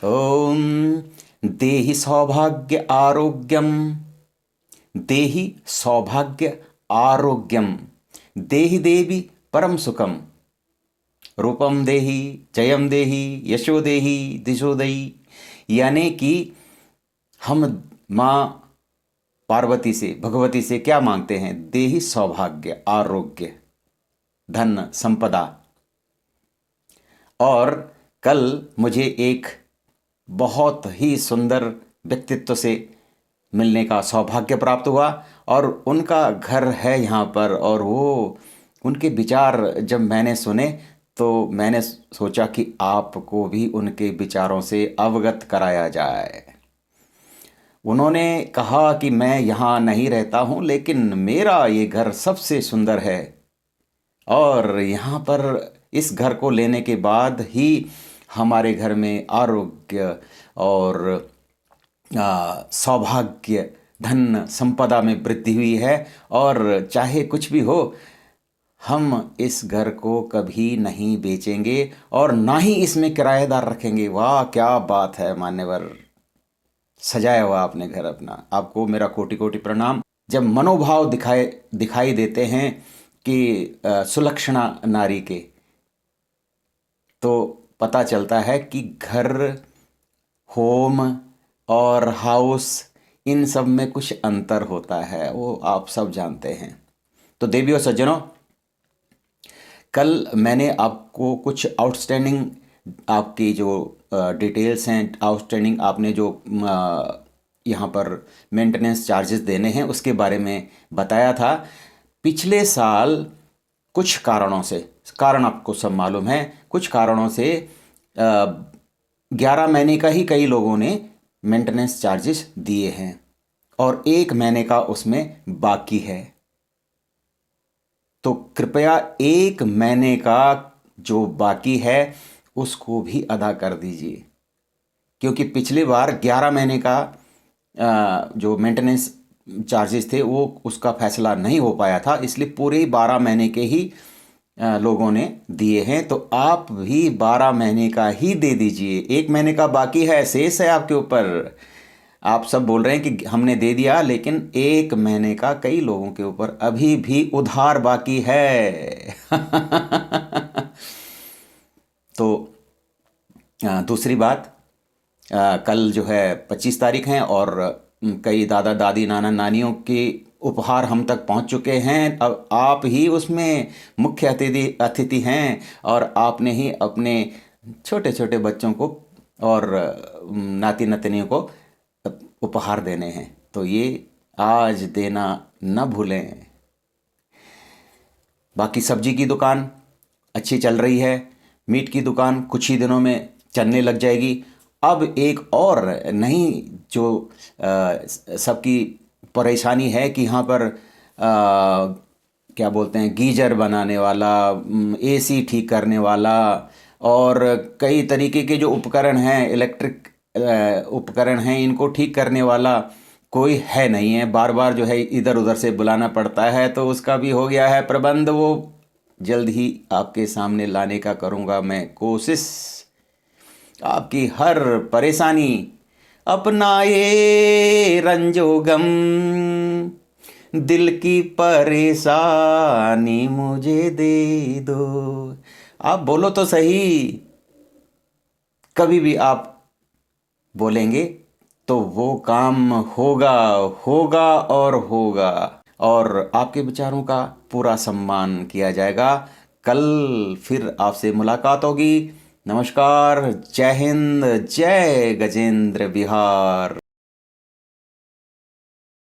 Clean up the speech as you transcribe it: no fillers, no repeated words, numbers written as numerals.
ओम देहि सौभाग्य आरोग्यम, देहि सौभाग्य आरोग्यम, देहि देवी परम सुखम, रूपम देहि जयम देहि यशो देहि दिशो देहि। यानी कि हम माँ पार्वती से, भगवती से क्या मांगते हैं? देहि सौभाग्य आरोग्य धन संपदा। और कल मुझे एक बहुत ही सुंदर व्यक्तित्व से मिलने का सौभाग्य प्राप्त हुआ और उनका घर है यहाँ पर। और वो उनके विचार जब मैंने सुने तो मैंने सोचा कि आपको भी उनके विचारों से अवगत कराया जाए। उन्होंने कहा कि मैं यहाँ नहीं रहता हूँ, लेकिन मेरा ये घर सबसे सुंदर है और यहाँ पर इस घर को लेने के बाद ही हमारे घर में आरोग्य और सौभाग्य धन संपदा में वृद्धि हुई है। और चाहे कुछ भी हो, हम इस घर को कभी नहीं बेचेंगे और ना ही इसमें किराएदार रखेंगे। वाह क्या बात है मान्यवर, सजाया हुआ आपने घर अपना। आपको मेरा कोटि कोटि प्रणाम। जब मनोभाव दिखाई देते हैं कि सुलक्षणा नारी के, तो पता चलता है कि घर, होम और हाउस, इन सब में कुछ अंतर होता है, वो आप सब जानते हैं। तो देवियों सज्जनों, कल मैंने आपको कुछ आउटस्टैंडिंग, आपकी जो डिटेल्स हैं, आउटस्टैंडिंग आपने जो यहाँ पर मेंटेनेंस चार्जेस देने हैं उसके बारे में बताया था। पिछले साल कुछ कारणों से, कारण आपको सब मालूम है, कुछ कारणों से 11 महीने का ही कई लोगों ने मेंटेनेंस चार्जेस दिए हैं और 1 महीने का उसमें बाकी है। तो कृपया 1 महीने का जो बाकी है उसको भी अदा कर दीजिए, क्योंकि पिछली बार 11 महीने का जो मेंटेनेंस चार्जेस थे वो उसका फैसला नहीं हो पाया था, इसलिए पूरे 12 महीने के ही लोगों ने दिए हैं। तो आप भी 12 महीने का ही दे दीजिए। 1 महीने का बाकी है, शेष है आपके ऊपर। आप सब बोल रहे हैं कि हमने दे दिया, लेकिन 1 महीने का कई लोगों के ऊपर अभी भी उधार बाकी है। तो दूसरी बात, कल जो है 25 तारीख है और कई दादा दादी नाना नानियों के उपहार हम तक पहुंच चुके हैं। अब आप ही उसमें मुख्य अतिथि हैं और आपने ही अपने छोटे छोटे बच्चों को और नाती नतनियों को उपहार देने हैं, तो ये आज देना न भूलें। बाकी सब्जी की दुकान अच्छी चल रही है, मीट की दुकान कुछ ही दिनों में चलने लग जाएगी। अब एक और नई जो सबकी परेशानी है कि यहाँ पर क्या बोलते हैं, गीजर बनाने वाला, एसी ठीक करने वाला और कई तरीके के जो उपकरण हैं, इलेक्ट्रिक उपकरण हैं, इनको ठीक करने वाला कोई है नहीं है। बार बार जो है इधर उधर से बुलाना पड़ता है, तो उसका भी हो गया है प्रबंध। वो जल्द ही आपके सामने लाने का करूँगा मैं कोशिश। आपकी हर परेशानी अपनाए रंजोगम, दिल की परेशानी मुझे दे दो। आप बोलो तो सही, कभी भी आप बोलेंगे तो वो काम होगा, होगा और होगा, और आपके विचारों का पूरा सम्मान किया जाएगा। कल फिर आपसे मुलाकात होगी। नमस्कार, जय हिंद, जय गजेंद्र बिहार।